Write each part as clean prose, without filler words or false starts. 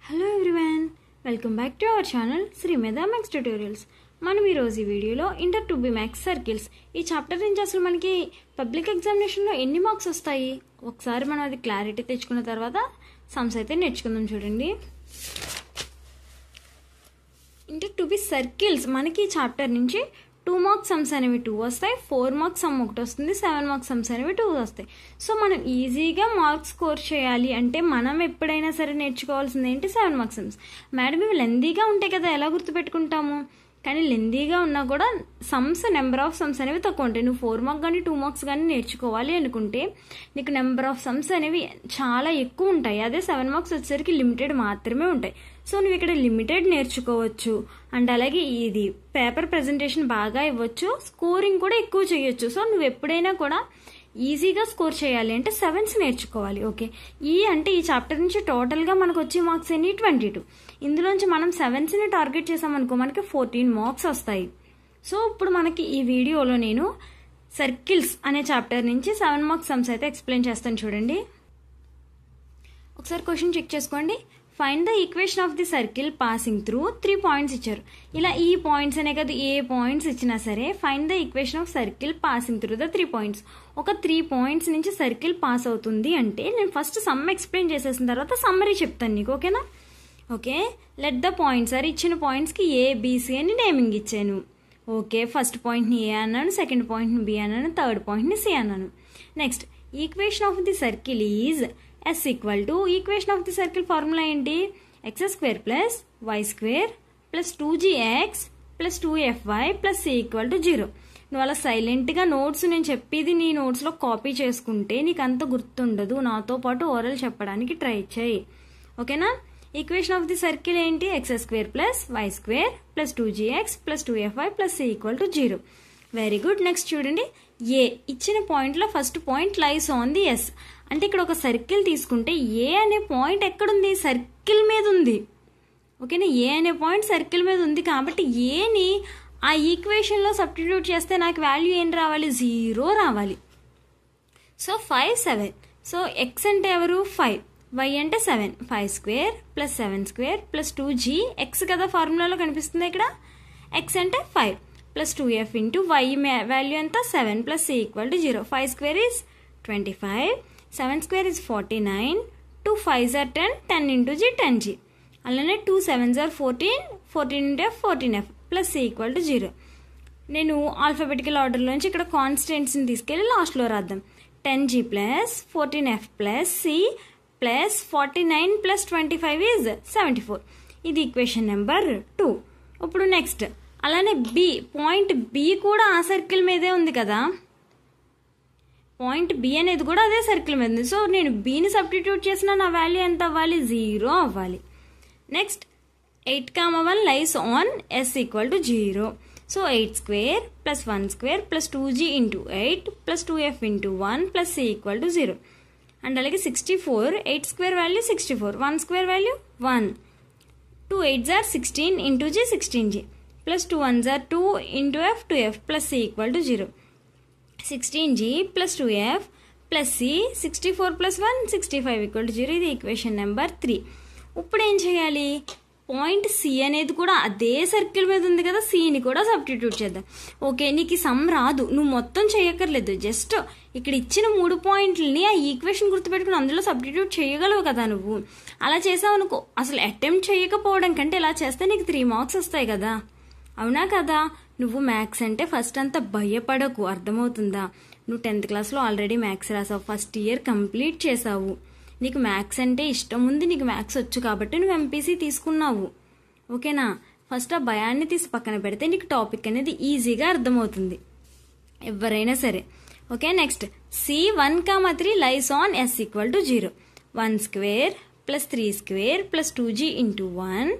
Hello everyone, welcome back to our channel Sri Medha maths tutorials. మనం ఈరోజు ఈ వీడియోలో ఇంటర్ 2B మ్యాథ్స్ సర్కిల్స్ ఈ చాప్టర్ నుంచి అసలు మనకి పబ్లిక్ ఎగ్జామినేషన్లో ఎన్ని మార్క్స్ వస్తాయి ఒకసారి మనం అది క్లారిటీ తెచ్చుకున్న తర్వాత సమ్స్ అయితే నేర్చుకుందాం. చూడండి, ఇంటర్ 2B సర్కిల్స్ మనకి ఈ చాప్టర్ నుంచి 2 మార్క్స్ సమ్స్ అనేవి 2 వస్తాయి, 4 మార్క్స్ సమ్ ఒకటి వస్తుంది, 7 మార్క్స్ సమ్స్ అనేవి 2 వస్తాయి. సో మనం ఈజీగా మార్క్స్ స్కోర్ చేయాలి అంటే మనం ఎప్పుడైనా సరే నేర్చుకోవాల్సింది ఏంటి? 7 మార్క్స్ సమ్స్. మేడం ఇవి లెందీగా ఉంటాయి కదా, ఎలా గుర్తుపెట్టుకుంటాము? కానీ లెందీగా ఉన్నా కూడా సమ్స్ నెంబర్ ఆఫ్ సమ్స్ అనేవి తక్కువ ఉంటాయి. నువ్వు 4 మార్క్స్ కానీ 2 మార్క్స్ కానీ నేర్చుకోవాలి అనుకుంటే నీకు నెంబర్ ఆఫ్ సమ్స్ అనేవి చాలా ఎక్కువ ఉంటాయి. అదే 7 మార్క్స్ వచ్చేసరికి లిమిటెడ్ మాత్రమే ఉంటాయి. సో నువ్వు ఇక్కడ లిమిటెడ్ నేర్చుకోవచ్చు అండ్ అలాగే ఇది పేపర్ ప్రెజెంటేషన్ బాగా ఇవ్వచ్చు, స్కోరింగ్ కూడా ఎక్కువ చేయొచ్చు. సో నువ్వు ఎప్పుడైనా కూడా ఈజీగా స్కోర్ చేయాలి అంటే 7s నేర్చుకోవాలి. ఓకే, అంటే ఈ చాప్టర్ నుంచి టోటల్గా మనకు వచ్చే మార్క్స్ ఎన్ని? 22. ఇందులోంచి మనం 7sని టార్గెట్ చేసామనుకో మనకి 14 మార్క్స్ వస్తాయి. సో ఇప్పుడు మనకి ఈ వీడియోలో నేను సర్కిల్స్ అనే చాప్టర్ నుంచి 7 మార్క్స్ సమ్స్ అయితే ఎక్స్ప్లెయిన్ చేస్తాను. చూడండి, ఒకసారి క్వశ్చన్ చెక్ చేసుకోండి. Find the equation of the circle passing through 3 points ఇచ్చారు. ఇలా ఈ పాయింట్స్ అనే కదా, ఏ పాయింట్స్ ఇచ్చినా సరే find the equation of circle passing through the 3 points. ఒక 3 పాయింట్స్ నుంచి సర్కిల్ పాస్ అవుతుంది అంటే నేను ఫస్ట్ సమ్ ఎక్స్ప్లెయిన్ చేసేసిన తర్వాత సమ్మరీ చెప్తాను నీకు. ఓకేనా? Okay, let the points are ఇచ్చిన పాయింట్స్కి ఏబిసి అని నేమింగ్ ఇచ్చాను. ఓకే, ఫస్ట్ పాయింట్ని ఏ అన్నాను, సెకండ్ పాయింట్ని బి అన్నాను, థర్డ్ పాయింట్ని సి అన్నాను. Next equation of the circle is S equal to equation of the circle formula ఏంటి? x² plus y² plus 2gx plus 2fy plus c equal to 0. నువ్వు అలా సైలెంట్గా నోట్స్ నేను చెప్పేది నీ నోట్స్లో కాపీ చేసుకుంటే నీకు అంత గుర్తుండదు. నాతో పాటు ఓరల్ చెప్పడానికి ట్రై చేయి. ఓకేనా? ఈక్వేషన్ ఆఫ్ ది సర్కిల్ ఏంటి? x² plus y² plus 2gx plus 2fy plus c equal to 0. Very good. Next చూడండి, ఏ ఇచ్చిన పాయింట్లో first point lies on the S. అంటే ఇక్కడ ఒక సర్కిల్ తీసుకుంటే ఏ అనే పాయింట్ ఎక్కడుంది? సర్కిల్ మీద ఉంది. ఓకేనా? ఏ అనే పాయింట్ సర్కిల్ మీద ఉంది కాబట్టి ఏని ఆ ఈక్వేషన్లో సబ్స్టిట్యూట్ చేస్తే నాకు వాల్యూ ఏం రావాలి? 0 రావాలి. సో 5, 7. సో ఎక్స్ అంటే ఎవరు? 5, y అంటే 7. 5² ప్లస్ 7² ప్లస్ 2g ఎక్స్ కదా ఫార్ములాలో కనిపిస్తుంది ఇక్కడ. ఎక్స్ అంటే 5 plus 2f into y value ఎంత? 7 plus c equal to 0. 5² is 25, 7² is 49, 2 5s are 10, 10 into g 10g. అలానే 2 7s are 14, 14 into f 14f plus c equal to 0. నేను alphabetical ఆర్డర్లోంచి ఇక్కడ కాన్స్టెంట్స్ని తీసుకెళ్ళి లాస్ట్లో రాద్దాం. 10g plus 14f plus c plus 49 plus 25 is 74. ఇది equation number 2. ఇప్పుడు next అలానే B, point B కూడా ఆ సర్కిల్ మీదే ఉంది కదా. పాయింట్ బి అనేది కూడా అదే సర్కిల్ మీద ఉంది. సో నేను బిని సబ్స్టిట్యూట్ చేసిన నా వాల్యూ ఎంత అవ్వాలి? 0 అవ్వాలి. Next 8,1 lies on S equal to 0. So 8² plus 1² plus 2g into 8 plus 2f into 1 plus c equal to 0. And అలాగే 64, 8² value 64, 1² value 1, 2 8s are 16 into g 16g plus 2 1s are 2 into f 2f plus c equal to 0. 16g plus 2f plus c, 64 plus 1 65 equal to 0. ఇది equation number 3. ఇప్పుడు ఏం చేయాలి? Point C అనేది కూడా అదే circle మీద ఉంది కదా, సిని కూడా సబ్స్టిట్యూట్ చేద్దాం. ఓకే, నీకు ఈ సమ్ రాదు, నువ్వు మొత్తం చేయక్కర్లేదు. జస్ట్ ఇక్కడ ఇచ్చిన 3 పాయింట్లని ఆ ఈక్వేషన్ గుర్తుపెట్టుకుని అందులో సబ్స్టిట్యూట్ చేయగలవు కదా. నువ్వు అలా చేసావు అనుకో, అసలు అటెంప్ట్ చేయకపోవడం కంటే ఇలా చేస్తే నీకు 3 మార్క్స్ వస్తాయి కదా. అవునా కదా? నువ్వు మ్యాథ్స్ అంటే ఫస్ట్ అంతా భయపడకు, అర్థమవుతుందా? నువ్వు 10th క్లాస్లో ఆల్రెడీ మ్యాథ్స్ రాసావు, ఫస్ట్ ఇయర్ కంప్లీట్ చేసావు, నీకు మ్యాథ్స్ అంటే ఇష్టం ఉంది, నీకు మ్యాథ్స్ వచ్చు కాబట్టి నువ్వు ఎంపీసీ తీసుకున్నావు. ఓకేనా? ఫస్ట్ ఆ భయాన్ని తీసి పక్కన పెడితే నీకు టాపిక్ అనేది ఈజీగా అర్థమవుతుంది ఎవరైనా సరే. Okay, next C 1,3 lies on S equal to 0. 1² plus 3² plus 2g into 1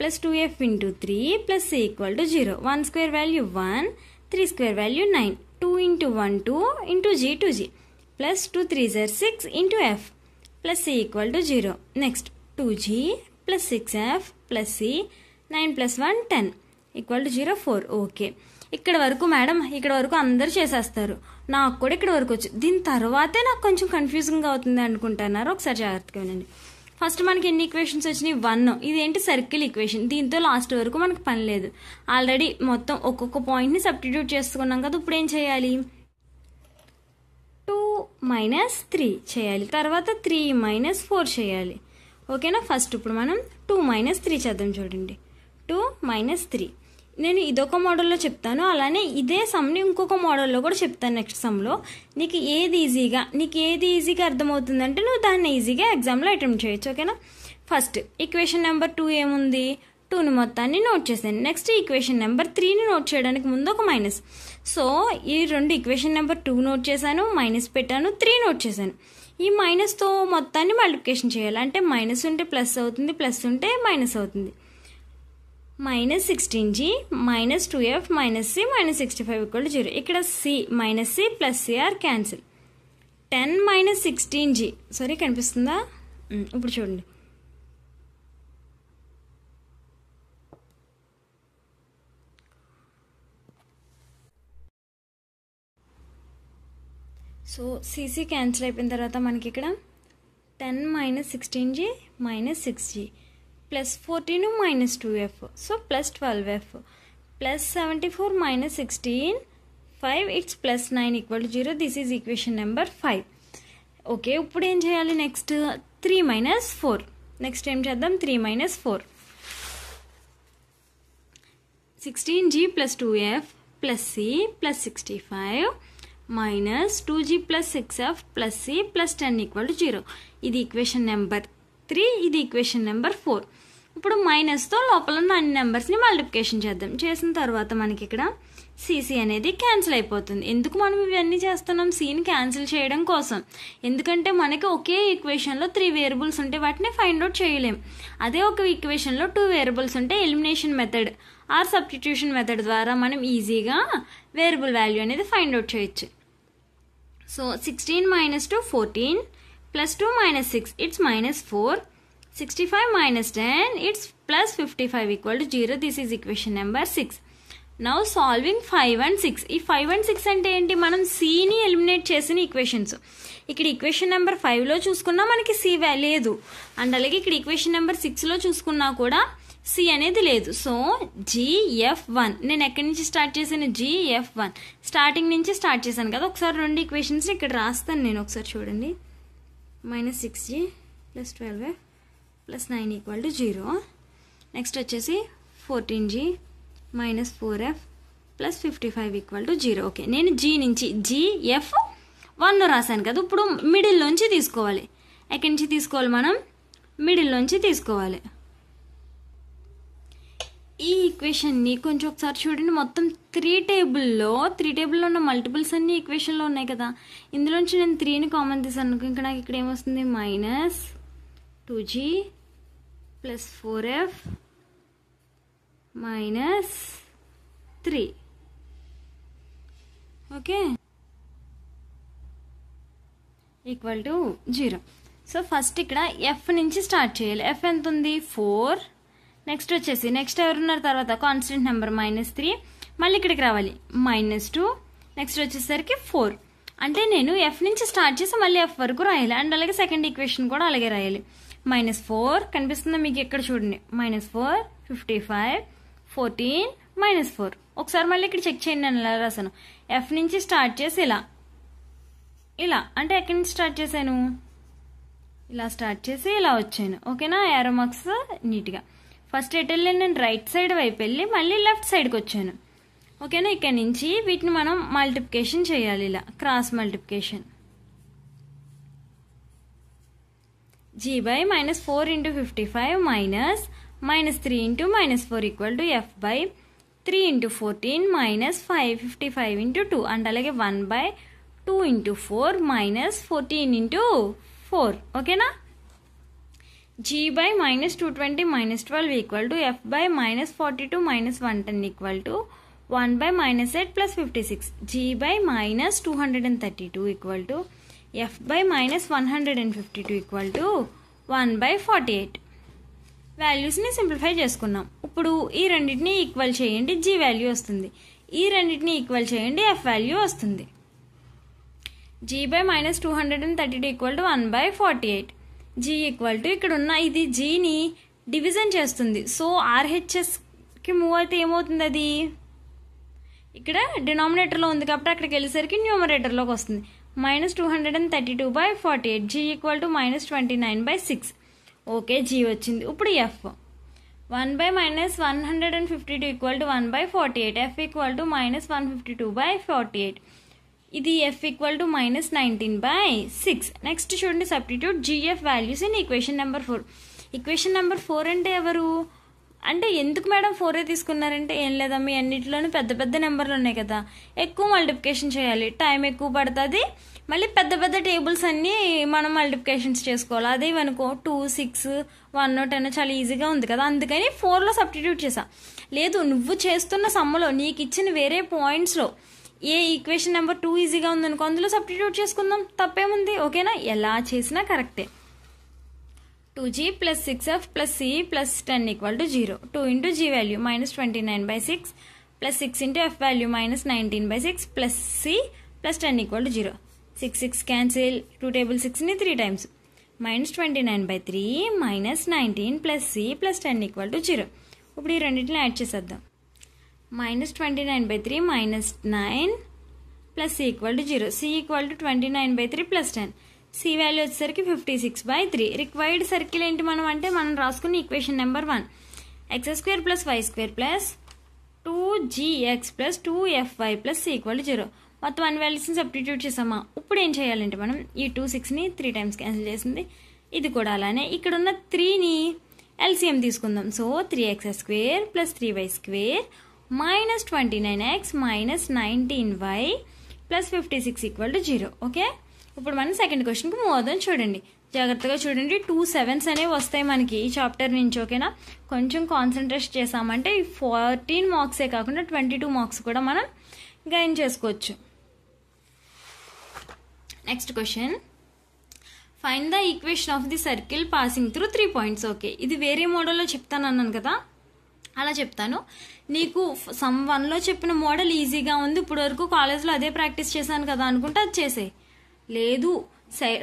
plus 2f into 3 plus c equal to 0. 1² value 1, 3² value 9, 2 into 1 2 into g 2g plus 2 3s are 6 into f plus c equal to 0. Next 2g plus 6f plus c, 9 plus 1 10 equal to 0 4. Okay, ఇక్కడ వరకు madam, ఇక్కడ వరకు అందరు చేసేస్తారు, నాకు కూడా ఇక్కడ వరకు వచ్చు. దీని తర్వాతే నాకు కొంచెం కన్ఫ్యూజింగ్గా అవుతుంది అనుకుంటున్నారు. ఒకసారి జాగ్రత్తగా వినండి. ఫస్ట్ మనకి ఎన్ని ఈక్వేషన్స్ వచ్చినాయి 1. ఇదేంటి సర్కిల్ ఈక్వేషన్, దీంతో లాస్ట్ వరకు మనకు పని లేదు. ఆల్రెడీ మొత్తం ఒక్కొక్క పాయింట్ని సబ్స్టిట్యూట్ చేసుకున్నాం కదా. ఇప్పుడు ఏం చేయాలి, 2 - 3 చేయాలి, తర్వాత 3 - 4 చేయాలి. ఓకేనా. ఫస్ట్ ఇప్పుడు మనం 2 - 3 చేద్దాం. చూడండి 2 - 3. నేను ఇదొక మోడల్లో చెప్తాను, అలానే ఇదే సమ్ని ఇంకొక మోడల్లో కూడా చెప్తాను నెక్స్ట్ సమ్లో. నీకు ఏది ఈజీగా అర్థమవుతుందంటే నువ్వు దాన్ని ఈజీగా ఎగ్జామ్లో అటెంప్ట్ చేయొచ్చు. ఓకేనా. ఫస్ట్ ఈక్వేషన్ నెంబర్ 2 ఏముంది, 2ని మొత్తాన్ని నోట్ చేశాను. నెక్స్ట్ ఈక్వేషన్ నెంబర్ 3ని నోట్ చేయడానికి ముందు ఒక మైనస్. సో ఈ రెండు ఈక్వేషన్ నెంబర్ 2 నోట్ చేశాను, మైనస్ పెట్టాను, 3 నోట్ చేశాను. ఈ మైనస్తో మొత్తాన్ని మల్టిప్లికేషన్ చేయాలి. అంటే మైనస్ ఉంటే ప్లస్ అవుతుంది, ప్లస్ ఉంటే మైనస్ అవుతుంది. -16g - 2f - c - 65 = 0. ఇక్కడ c - c plus cr cancel. 10 - 16g sorry కనిపిస్తుందా, ఇప్పుడు చూడండి. సో cc క్యాన్సిల్ అయిపోయిన తర్వాత మనకి ఇక్కడ 10 - 16g - 6g plus 14 - 2f, so plus 12f plus 74 - 16 5, it's plus 9 = 0. This is equation number 5. Okay. ఇప్పుడు ఏం చేయాలి, నెక్స్ట్ 3 - 4. నెక్స్ట్ ఏం చేద్దాం, 3 - 4. 16g + 2f + c + 65 -2g + 6f + c + 10 = 0. ఇది ఈక్వేషన్ నెంబర్ 3, ఇది ఈక్వేషన్ నెంబర్ 4. ఇప్పుడు మైనస్తో లోపల ఉన్న అన్ని నెంబర్స్ని మల్టిప్లికేషన్ చేద్దాం. చేసిన తర్వాత మనకి ఇక్కడ cc అనేది క్యాన్సిల్ అయిపోతుంది. ఎందుకు మనం ఇవన్నీ చేస్తున్నాం, cని క్యాన్సిల్ చేయడం కోసం. ఎందుకంటే మనకి ఒకే ఈక్వేషన్లో 3 వేరియబుల్స్ ఉంటే వాటిని ఫైండ్ అవుట్ చేయలేం. అదే ఒక ఈక్వేషన్లో 2 వేరియబుల్స్ ఉంటే elimination method or substitution method ద్వారా మనం ఈజీగా వేరియబుల్ వాల్యూ అనేది ఫైండ్ అవుట్ చేయొచ్చు. So 16 - 2 14 + 2 - 6, it's -4. 65 - 10, it's plus 55 = 0. This is equation number 6. Now solving 5 and 6. ఈ 5 and 6 అంటే ఏంటి, మనం cని ఎలిమినేట్ చేసిన ఈక్వేషన్స్. ఇక్కడ ఈక్వేషన్ నెంబర్ 5లో చూసుకున్నా మనకి c లేదు, అండ్ అలాగే ఇక్కడ ఈక్వేషన్ నెంబర్ 6లో చూసుకున్నా కూడా c అనేది లేదు. సో gf1 నేను ఎక్కడి నుంచి స్టార్ట్ చేశాను, gf1 స్టార్టింగ్ నుంచి స్టార్ట్ చేశాను కదా. ఒకసారి రెండు ఈక్వేషన్స్ ఇక్కడ రాస్తాను నేను, ఒకసారి చూడండి. -6g + 12f + 9 = 0. నెక్స్ట్ వచ్చేసి 14g - 4f + 55 = 0. ఓకే. నేను g నుంచి gf1 రాశాను కదా. ఇప్పుడు మిడిల్లోంచి తీసుకోవాలి. ఎక్కడి నుంచి తీసుకోవాలి, మనం మిడిల్లోంచి తీసుకోవాలి. ఈ ఈక్వేషన్ని కొంచెం ఒకసారి చూడండి. మొత్తం 3 టేబుల్లో ఉన్న మల్టిపుల్స్ అన్ని ఈక్వేషన్లో ఉన్నాయి కదా. ఇందులోంచి నేను 3ని కామన్ తీసాను. ఇంకా నాకు ఇక్కడ ఏమొస్తుంది, -2g + 4f - 3. Okay, = 0. So first ఇక్కడ ఎఫ్ నుంచి స్టార్ట్ చేయాలి. ఎఫ్ ఎంత ఉంది, 4. నెక్స్ట్ వచ్చేసి నెక్స్ట్ ఎవరున్నారు తర్వాత, కాన్స్టెంట్ నెంబర్ -3. మళ్ళీ ఇక్కడికి రావాలి, -2. నెక్స్ట్ వచ్చేసరికి 4. అంటే నేను ఎఫ్ నుంచి స్టార్ట్ చేసి మళ్ళీ ఎఫ్ వరకు రాయాలి. అండ్ అలాగే సెకండ్ ఈక్వేషన్ కూడా అలాగే రాయాలి. -4 కనిపిస్తుందా మీకు, ఎక్కడ చూడండి, -4 55 14 -4. ఒకసారి మళ్ళీ ఇక్కడ చెక్ చేయండి. నేను ఎలా రాసాను, ఎఫ్ నుంచి స్టార్ట్ చేసి ఇలా అంటే ఎక్కడి నుంచి స్టార్ట్ చేశాను, ఇలా స్టార్ట్ చేసి ఇలా వచ్చాను. ఓకేనా. యారో మార్క్స్ నీట్గా. ఫస్ట్ ఎటు వెళ్ళి నేను రైట్ సైడ్ వైపు వెళ్ళి మళ్ళీ లెఫ్ట్ సైడ్కి వచ్చాను. ఓకేనా. ఇక్కడ నుంచి వీటిని మనం మల్టిప్లికేషన్ చేయాలి, ఇలా cross multiplication. g by -4 × 55 -3 × -4 = f by 3 × 14 -5 55 × 2 and అలాగే 1/2 × 4 -14 × 4. ఓకేనా. g by -220 -12 = f by -42 -110 = 1 by -8 + 56. g by -232 = f by -152 = 1/48. వాల్యూస్ని సింప్లిఫై చేసుకున్నాం. ఇప్పుడు ఈ రెండింటిని ఈక్వల్ చేయండి, g వాల్యూ వస్తుంది. ఈ రెండింటిని ఈక్వల్ చేయండి, f వాల్యూ వస్తుంది. g by -232 = 1/48. G equal to ఇక్కడ ఉన్న ఇది జీని డివిజన్ చేస్తుంది. సో ఆర్హెచ్ఎస్కి మూవ్ అయితే ఏమవుతుంది, అది ఇక్కడ డినామినేటర్లో ఉంది కాబట్టి అక్కడికి వెళ్ళేసరికి న్యూమరేటర్లోకి వస్తుంది. -232/48 g equal to -29/6. Okay, g వచ్చింది. ఇప్పుడు f 1/-152 equal to 1/48. F equal to -152/48. ఇది ఎఫ్ ఈక్వల్ టు -19/6. నెక్స్ట్ చూడండి, substitute g f values in equation number 4. Equation number 4 అంటే ఎవరు అంటే ఎందుకు మేడం 4 తీసుకున్నారంటే ఏం లేదమ్మా, అన్నింటిలోనూ పెద్ద పెద్ద నెంబర్లు ఉన్నాయి కదా, ఎక్కువ మల్టిప్లికేషన్ చేయాలి, టైం ఎక్కువ పడుతుంది, మళ్ళీ పెద్ద పెద్ద టేబుల్స్ అన్నీ మనం మల్టిప్లికేషన్స్ చేసుకోవాలి. అదే అనుకో 2, 6, 1, 10 చాలా ఈజీగా ఉంది కదా, అందుకని 4లో సబ్స్టిట్యూట్ చేసా. లేదు, నువ్వు చేస్తున్న సమ్మలో నీకు ఇచ్చిన వేరే పాయింట్స్లో ఏ ఈక్వేషన్ నెంబర్ 2 ఈజీగా ఉందనుకో అందులో సబ్స్టిట్యూట్ చేసుకుందాం, తప్పేముంది. ఓకేనా, ఎలా చేసినా కరెక్టే. 2g plus 6f plus c plus 10 equal to 0. 2 into g value -29/6 plus 6 into f value -19/6 plus c plus 10 equal to 0. 6 cancel. 2 table 6 ni 3 times. -29/3 -19 plus c plus 10 equal to 0. ఇప్పుడు ఈ రెండింటిని యాడ్ చేసేద్దాం. -29/3 -9 plus c equal to 0. c equal to 29/3 plus 10. c value వచ్చేసరికి 56/3. Required circle ఏంటి మనం అంటే మనం రాసుకున్న equation number 1 x² + y² + 2gx + 2fy + c = 0. మొత్తం అన్ని వాల్యూస్ని సబ్స్టిట్యూట్ చేసామా. ఇప్పుడు ఏం చేయాలంటే మనం ఈ 2 6ని 3 టైమ్స్ క్యాన్సిల్ చేసింది, ఇది కూడా అలానే ఇక్కడ ఉన్న 3ని ఎల్సిఎం తీసుకుందాం. So 3x² + 3y² -29x -19y + 56 = 0. Okay, ఇప్పుడు మనం సెకండ్ క్వశ్చన్కి మూవ్ అవుదాం. చూడండి, జాగ్రత్తగా చూడండి. 2 7s అనేవి వస్తాయి మనకి ఈ చాప్టర్ నుంచి. ఓకేనా, కొంచెం కాన్సన్ట్రేట్ చేసామంటే 14 మార్క్సే కాకుండా 22 మార్క్స్ కూడా మనం గెయిన్ చేసుకోవచ్చు. Next question, find the equation of the circle passing through 3 points. Okay, ఇది వేరే మోడల్లో చెప్తాను అన్నాను కదా, అలా చెప్తాను. నీకు సమ్ 1లో చెప్పిన మోడల్ ఈజీగా ఉంది, ఇప్పుడు వరకు కాలేజ్లో అదే ప్రాక్టీస్ చేశాను కదా అనుకుంటే అది చేసే. లేదు,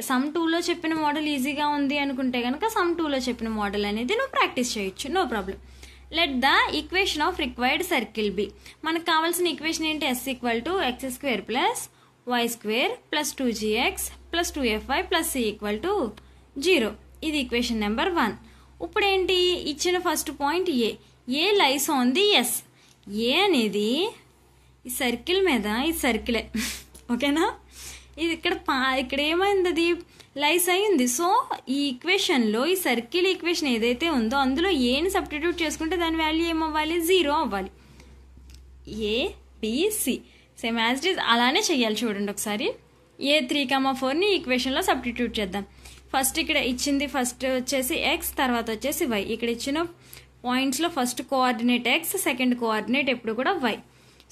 సమ్ 2లో చెప్పిన మోడల్ ఈజీగా ఉంది అనుకుంటే కనుక సమ్ 2లో చెప్పిన మోడల్ అనేది నువ్వు ప్రాక్టీస్ చేయొచ్చు, no problem. Let the equation of required circle B. మనకు కావాల్సిన ఈక్వేషన్ ఏంటి, s = x² + y² + 2gx + 2fy + c = 0. ఇది ఈక్వేషన్ నెంబర్ 1. ఇప్పుడు ఏంటి, ఇచ్చిన first point A lies on the S. A అనేది ఈ సర్కిల్ మీద, ఈ సర్కిలే. ఓకేనా, ఇది ఇక్కడ ఏమైంది, అది లైస్ అయింది. సో ఈ ఈక్వేషన్లో ఈ సర్కిల్ ఈక్వేషన్ ఏదైతే ఉందో అందులో ఏని సబ్స్టిట్యూట్ చేసుకుంటే దాని వాల్యూ ఏమవ్వాలి, 0 అవ్వాలి. ABC same as it is అలానే చెయ్యాలి. చూడండి ఒకసారి, A 3,4ని ఈక్వేషన్లో సబ్స్టిట్యూట్ చేద్దాం. ఫస్ట్ ఇక్కడ ఇచ్చింది, ఫస్ట్ వచ్చేసి x, తర్వాత వచ్చేసి y. ఇక్కడ ఇచ్చిన పాయింట్స్లో first coordinate x, second coordinate ఎప్పుడు కూడా y.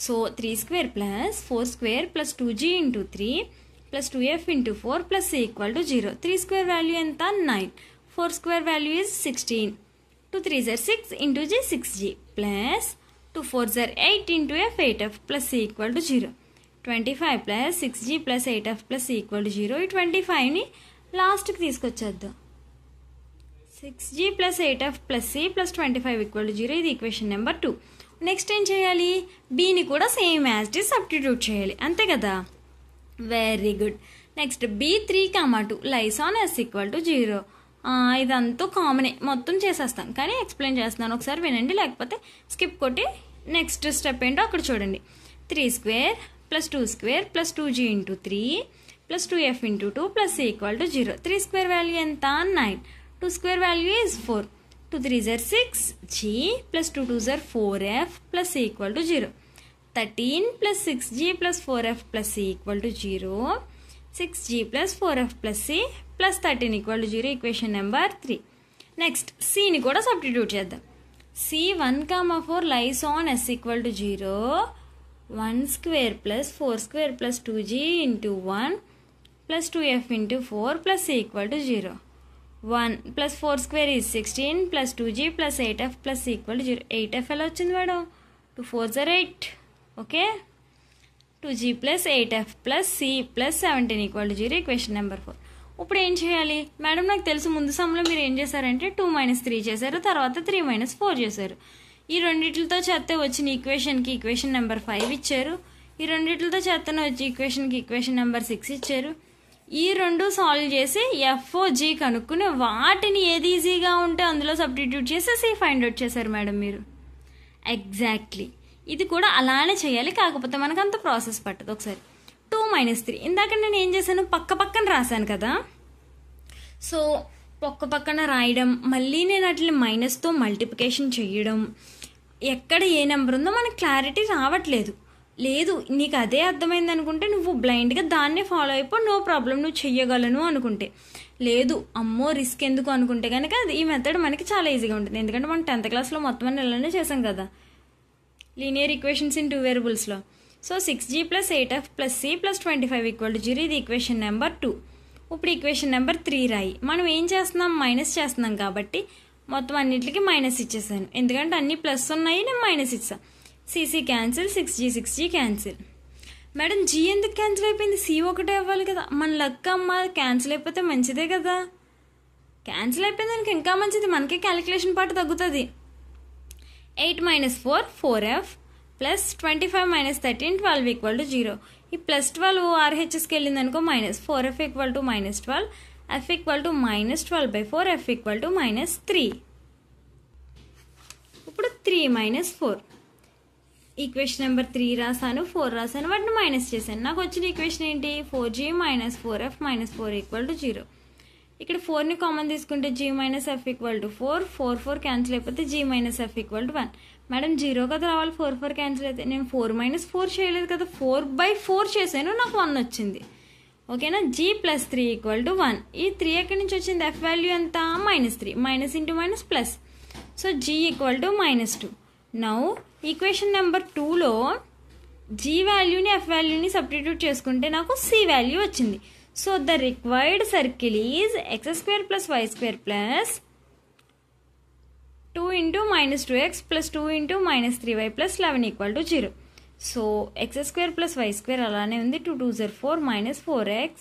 So 3² + 4² + 2g × 3 + 2f × 4 + c = 0. 3² value ఎంత, 9. 4² value is 16. 2 3s are 6 × g 6g + 2 4s are 8 × f 8f + c = 0. 25 + 6g + 8f + c = 0. ఈ 25ని లాస్ట్కి తీసుకొచ్చేద్దాం. 6g + 8f + c + 25 = 0. ఇది ఈక్వేషన్ నెంబర్ 2. నెక్స్ట్ ఏం చేయాలి, బీని కూడా same as it is substitute చేయాలి, అంతే కదా. Very good. Next B 3,2 lies on s = 0. ఇదంతా కామనే, మొత్తం చేసేస్తాం కానీ ఎక్స్ప్లెయిన్ చేస్తున్నాను, ఒకసారి వినండి, లేకపోతే స్కిప్ కొట్టి నెక్స్ట్ స్టెప్ ఏంటో అక్కడ చూడండి. 3² + 2² + 2g × 3 + 2f × 2 + c = 0. 3² వాల్యూ ఎంత, 9. 2² value is 4. 2 3s are 6g + 2 2s are 4f + c = 0. 13 + 6g + 4f + c = 0. 6g + 4f + c + 13 = 0. Equation number 3. Next సిని కూడా సబ్స్టిట్యూట్ చేద్దాం. c 1,4 lies on s = 0. 1² + 4² + 2g × 1 + 2f × 4 + c = 0. 1 + 4² is 16 + 2g + 8f + c = 0. 8f ఎలా వచ్చింది madam, 2 4s are 8. Okay, 2g + 8f + c + 17 = 0. Equation number 4. ఇప్పుడు ఏం చేయాలి madam? నాకు తెలుసు ముందు సమ్లో మీరు ఏం చేశారంటే 2 - 3 చేశారు, తర్వాత 3 - 4 చేశారు. ఈ రెండిటితో చేస్తే వచ్చిన ఈక్వేషన్కి ఈక్వేషన్ నెంబర్ 5 ఇచ్చారు. ఈ రెండిటితో చేతనే వచ్చి ఈక్వేషన్కి ఈక్వేషన్ నెంబర్ 6 ఇచ్చారు. ఈ రెండు సాల్వ్ చేసి FOG కనుక్కుని వాటిని ఏది ఈజీగా ఉంటే అందులో సబ్స్టిట్యూట్ చేసి C ఫైండ్ అవుట్ చేశారు మేడం మీరు. ఎగ్జాక్ట్లీ ఇది కూడా అలానే చేయాలి, కాకపోతే మనకు అంత ప్రాసెస్ పట్టదు. ఒకసారి 2 - 3 ఇందాక నేను ఏం చేశాను, పక్కన రాశాను కదా. సో పక్కన రాయడం, మళ్ళీ నేను అట్లా మైనస్తో మల్టిప్లికేషన్ చేయడం, ఎక్కడ ఏ నెంబర్ ఉందో మనకు క్లారిటీ రావట్లేదు. లేదు నీకు అదే అర్థమైంది అనుకుంటే నువ్వు బ్లైండ్గా దాన్నే ఫాలో అయిపో, నో ప్రాబ్లం, నువ్వు చెయ్యగలను అనుకుంటే. లేదు అమ్మో రిస్క్ ఎందుకు అనుకుంటే కనుక ఈ మెథడ్ మనకి చాలా ఈజీగా ఉంటుంది. ఎందుకంటే మనం 10th క్లాస్లో మొత్తం అన్ని ఇలానే చేసాం కదా, లీనియర్ ఈక్వేషన్స్ ఇన్ 2 వేరియబుల్స్లో. So 6G + 8F + C + 25 = 0. ఇది ఈక్వేషన్ నెంబర్ 2. ఇప్పుడు ఈక్వేషన్ నెంబర్ 3 రాయి. మనం ఏం చేస్తున్నాం, మైనస్ చేస్తున్నాం కాబట్టి మొత్తం అన్నింటికి మైనస్ ఇచ్చేసాను, ఎందుకంటే అన్ని ప్లస్ ఉన్నాయి, నేను మైనస్ ఇచ్చాను. CC cancel, 6G cancel. Madam G ఎందుకు క్యాన్సిల్ అయిపోయింది? C ఒకటే అవ్వాలి కదా. మన లక్ అమ్మ, క్యాన్సిల్ అయిపోతే మంచిదే కదా. క్యాన్సిల్ అయిపోయింది దానికి ఇంకా మంచిది, మనకే క్యాలిక్యులేషన్ పార్ట్ తగ్గుతుంది. 8 - 4 4F + 25 - 13 12 = 0. ఈ +12 RHSకి వెళ్ళింది అనుకో -4F = -12, F = -12/4, F = -3. ఇప్పుడు 3 - 4 ఈక్వేషన్ నెంబర్ 3 రాసాను, 4 రాసాను, వాటిని మైనస్ చేశాను. నాకు వచ్చిన ఈక్వేషన్ ఏంటి, 4G - 4F - 4 = 0. ఇక్కడ 4ని కామన్ తీసుకుంటే G - F = 4, 4 క్యాన్సిల్ అయిపోతే G - F = 1. మేడం 0 కదా రావాలి, 4 క్యాన్సిల్ అయితే. నేను 4 - 4 చేయలేదు కదా, 4/4 చేశాను, నాకు 1 వచ్చింది. ఓకేనా. G + 3 = 1. ఈ 3 ఎక్కడి నుంచి వచ్చింది, F వాల్యూ ఎంత, -3, minus into minus plus. So G = -2. Now equation number 2లో G వాల్యూని F వాల్యూని సబ్స్టిట్యూట్ చేసుకుంటే నాకు C వాల్యూ వచ్చింది. So the required circle is x² + y² + 2 × -2x + 2 × -3y + 11 = 0. So x² + y² అలానే ఉంది. 2 2s are 4 -4x,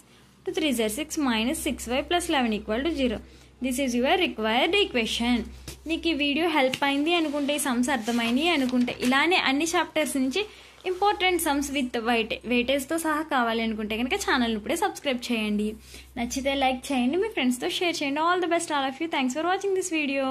2 3s are 6 -6y + 11 = 0. This is your required equation. నీకు ఈ వీడియో హెల్ప్ అయింది అనుకుంటే, ఈ సమ్స్ అర్థమైంది అనుకుంటే, ఇలానే అన్ని చాప్టర్స్ నుంచి ఇంపార్టెంట్ సమ్స్ విత్ వెయిటేజ్తో సహా కావాలి అనుకుంటే కనుక ఛానల్ ఇప్పుడే సబ్స్క్రైబ్ చేయండి. నచ్చితే లైక్ చేయండి, మీ ఫ్రెండ్స్తో షేర్ చేయండి. All the best all of you. Thanks for watching this video.